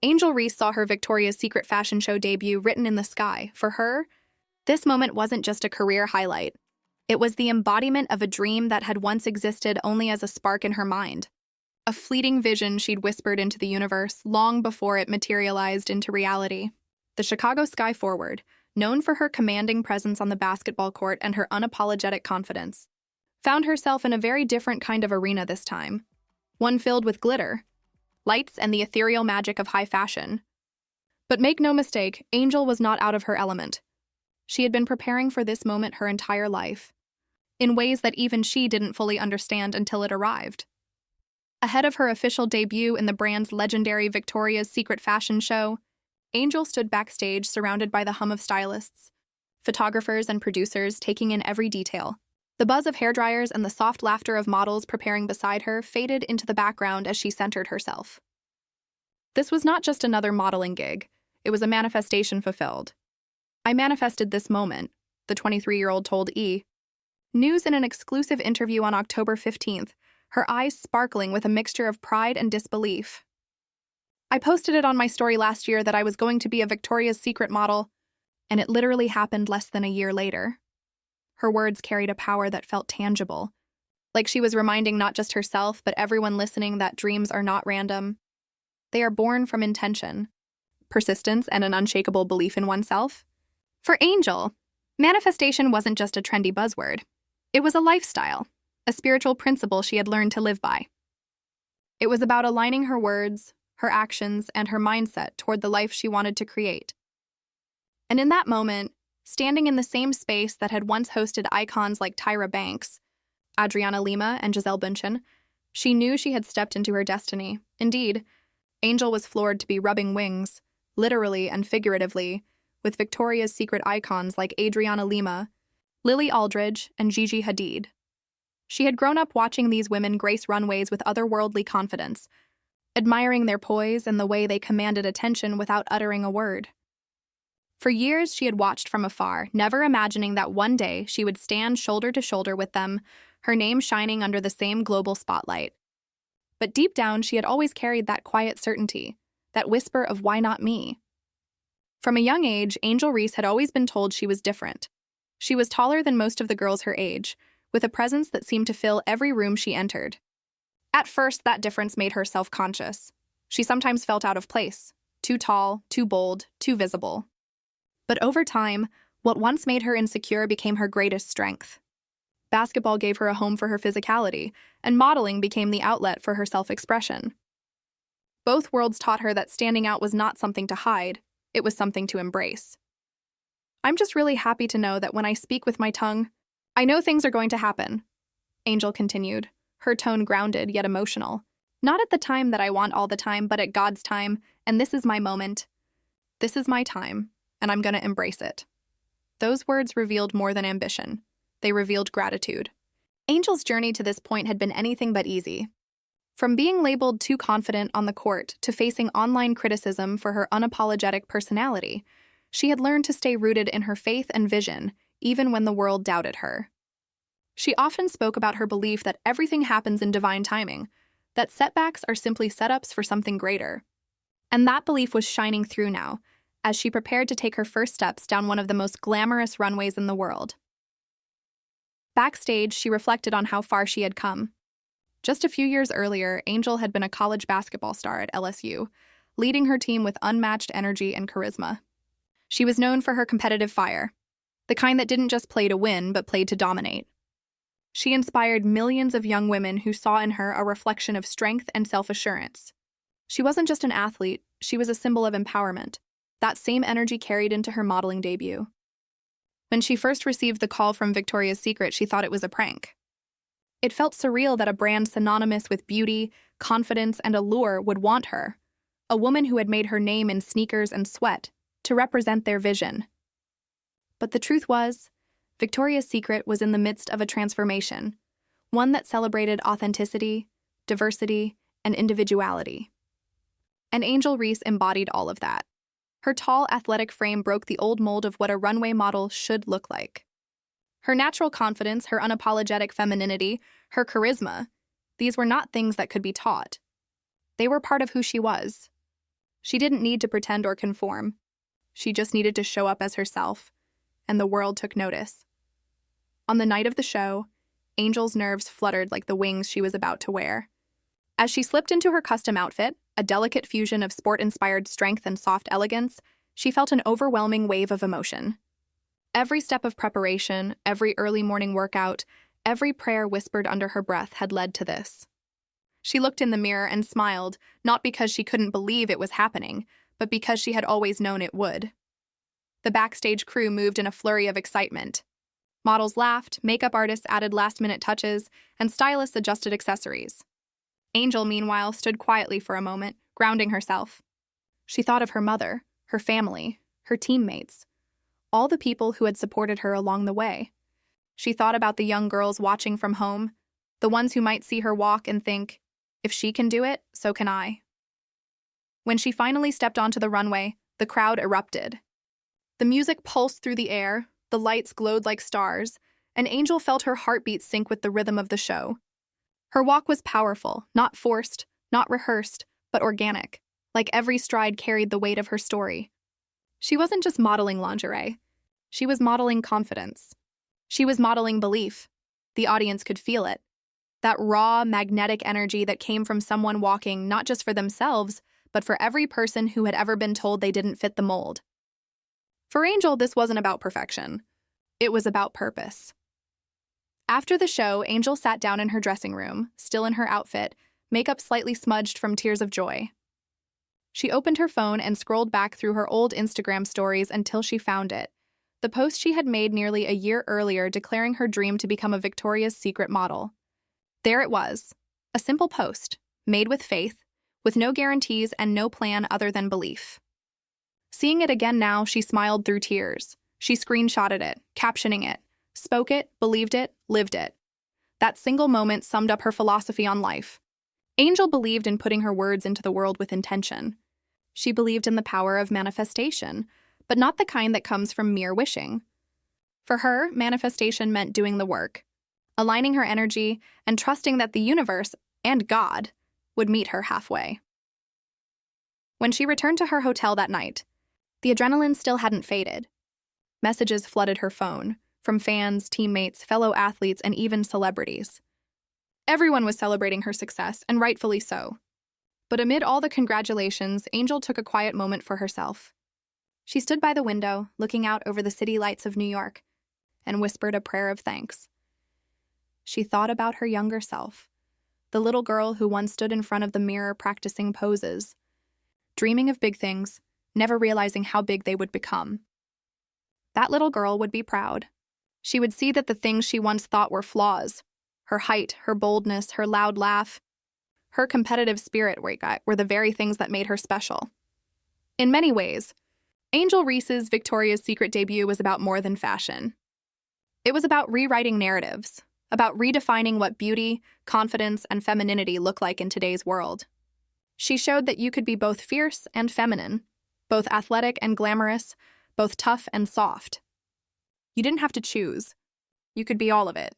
Angel Reese saw her Victoria's Secret fashion show debut written in the sky. For her, this moment wasn't just a career highlight. It was the embodiment of a dream that had once existed only as a spark in her mind. A fleeting vision she'd whispered into the universe long before it materialized into reality. The Chicago Sky Forward, known for her commanding presence on the basketball court and her unapologetic confidence, found herself in a very different kind of arena this time. One filled with glitter, lights, and the ethereal magic of high fashion. But make no mistake, Angel was not out of her element. She had been preparing for this moment her entire life, in ways that even she didn't fully understand until it arrived. Ahead of her official debut in the brand's legendary Victoria's Secret fashion show, Angel stood backstage surrounded by the hum of stylists, photographers, and producers taking in every detail. The buzz of hairdryers and the soft laughter of models preparing beside her faded into the background as she centered herself. This was not just another modeling gig, it was a manifestation fulfilled. "I manifested this moment," the 23-year-old told E! News in an exclusive interview on October 15th, her eyes sparkling with a mixture of pride and disbelief. "I posted it on my story last year that I was going to be a Victoria's Secret model, and it literally happened less than a year later." Her words carried a power that felt tangible, like she was reminding not just herself but everyone listening that dreams are not random. They are born from intention, persistence, and an unshakable belief in oneself. For Angel, manifestation wasn't just a trendy buzzword. It was a lifestyle, a spiritual principle she had learned to live by. It was about aligning her words, her actions, and her mindset toward the life she wanted to create. And in that moment, standing in the same space that had once hosted icons like Tyra Banks, Adriana Lima, and Gisele Bündchen, she knew she had stepped into her destiny. Indeed, Angel was floored to be rubbing wings, literally and figuratively, with Victoria's Secret icons like Adriana Lima, Lily Aldridge, and Gigi Hadid. She had grown up watching these women grace runways with otherworldly confidence, admiring their poise and the way they commanded attention without uttering a word. For years, she had watched from afar, never imagining that one day she would stand shoulder to shoulder with them, her name shining under the same global spotlight. But deep down, she had always carried that quiet certainty, that whisper of "why not me?" From a young age, Angel Reese had always been told she was different. She was taller than most of the girls her age, with a presence that seemed to fill every room she entered. At first, that difference made her self-conscious. She sometimes felt out of place, too tall, too bold, too visible. But over time, what once made her insecure became her greatest strength. Basketball gave her a home for her physicality, and modeling became the outlet for her self-expression. Both worlds taught her that standing out was not something to hide, it was something to embrace. "I'm just really happy to know that when I speak with my tongue, I know things are going to happen," Angel continued, her tone grounded yet emotional. "Not at the time that I want all the time, but at God's time, and this is my moment. This is my time, and I'm going to embrace it." Those words revealed more than ambition. They revealed gratitude. Angel's journey to this point had been anything but easy. From being labeled too confident on the court to facing online criticism for her unapologetic personality, she had learned to stay rooted in her faith and vision, even when the world doubted her. She often spoke about her belief that everything happens in divine timing, that setbacks are simply setups for something greater. And that belief was shining through now, as she prepared to take her first steps down one of the most glamorous runways in the world. Backstage, she reflected on how far she had come. Just a few years earlier, Angel had been a college basketball star at LSU, leading her team with unmatched energy and charisma. She was known for her competitive fire, the kind that didn't just play to win, but played to dominate. She inspired millions of young women who saw in her a reflection of strength and self-assurance. She wasn't just an athlete, she was a symbol of empowerment. That same energy carried into her modeling debut. When she first received the call from Victoria's Secret, she thought it was a prank. It felt surreal that a brand synonymous with beauty, confidence, and allure would want her, a woman who had made her name in sneakers and sweat, to represent their vision. But the truth was, Victoria's Secret was in the midst of a transformation, one that celebrated authenticity, diversity, and individuality. And Angel Reese embodied all of that. Her tall, athletic frame broke the old mold of what a runway model should look like. Her natural confidence, her unapologetic femininity, her charisma, these were not things that could be taught. They were part of who she was. She didn't need to pretend or conform. She just needed to show up as herself, and the world took notice. On the night of the show, Angel's nerves fluttered like the wings she was about to wear. As she slipped into her custom outfit, a delicate fusion of sport-inspired strength and soft elegance, she felt an overwhelming wave of emotion. Every step of preparation, every early morning workout, every prayer whispered under her breath had led to this. She looked in the mirror and smiled, not because she couldn't believe it was happening, but because she had always known it would. The backstage crew moved in a flurry of excitement. Models laughed, makeup artists added last-minute touches, and stylists adjusted accessories. Angel, meanwhile, stood quietly for a moment, grounding herself. She thought of her mother, her family, her teammates, all the people who had supported her along the way. She thought about the young girls watching from home, the ones who might see her walk and think, if she can do it, so can I. When she finally stepped onto the runway, the crowd erupted. The music pulsed through the air, the lights glowed like stars, and Angel felt her heartbeat sync with the rhythm of the show. Her walk was powerful, not forced, not rehearsed, but organic, like every stride carried the weight of her story. She wasn't just modeling lingerie. She was modeling confidence. She was modeling belief. The audience could feel it. That raw, magnetic energy that came from someone walking not just for themselves, but for every person who had ever been told they didn't fit the mold. For Angel, this wasn't about perfection. It was about purpose. After the show, Angel sat down in her dressing room, still in her outfit, makeup slightly smudged from tears of joy. She opened her phone and scrolled back through her old Instagram stories until she found it, the post she had made nearly a year earlier declaring her dream to become a Victoria's Secret model. There it was, a simple post, made with faith, with no guarantees and no plan other than belief. Seeing it again now, she smiled through tears. She screenshotted it, captioning it, spoke it, believed it, lived it. That single moment summed up her philosophy on life. Angel believed in putting her words into the world with intention. She believed in the power of manifestation, but not the kind that comes from mere wishing. For her, manifestation meant doing the work, aligning her energy, and trusting that the universe, and God, would meet her halfway. When she returned to her hotel that night, the adrenaline still hadn't faded. Messages flooded her phone, from fans, teammates, fellow athletes, and even celebrities. Everyone was celebrating her success, and rightfully so. But amid all the congratulations, Angel took a quiet moment for herself. She stood by the window, looking out over the city lights of New York, and whispered a prayer of thanks. She thought about her younger self, the little girl who once stood in front of the mirror practicing poses, dreaming of big things, never realizing how big they would become. That little girl would be proud. She would see that the things she once thought were flaws, her height, her boldness, her loud laugh, her competitive spirit were the very things that made her special. In many ways, Angel Reese's Victoria's Secret debut was about more than fashion. It was about rewriting narratives, about redefining what beauty, confidence, and femininity look like in today's world. She showed that you could be both fierce and feminine, both athletic and glamorous, both tough and soft. You didn't have to choose. You could be all of it.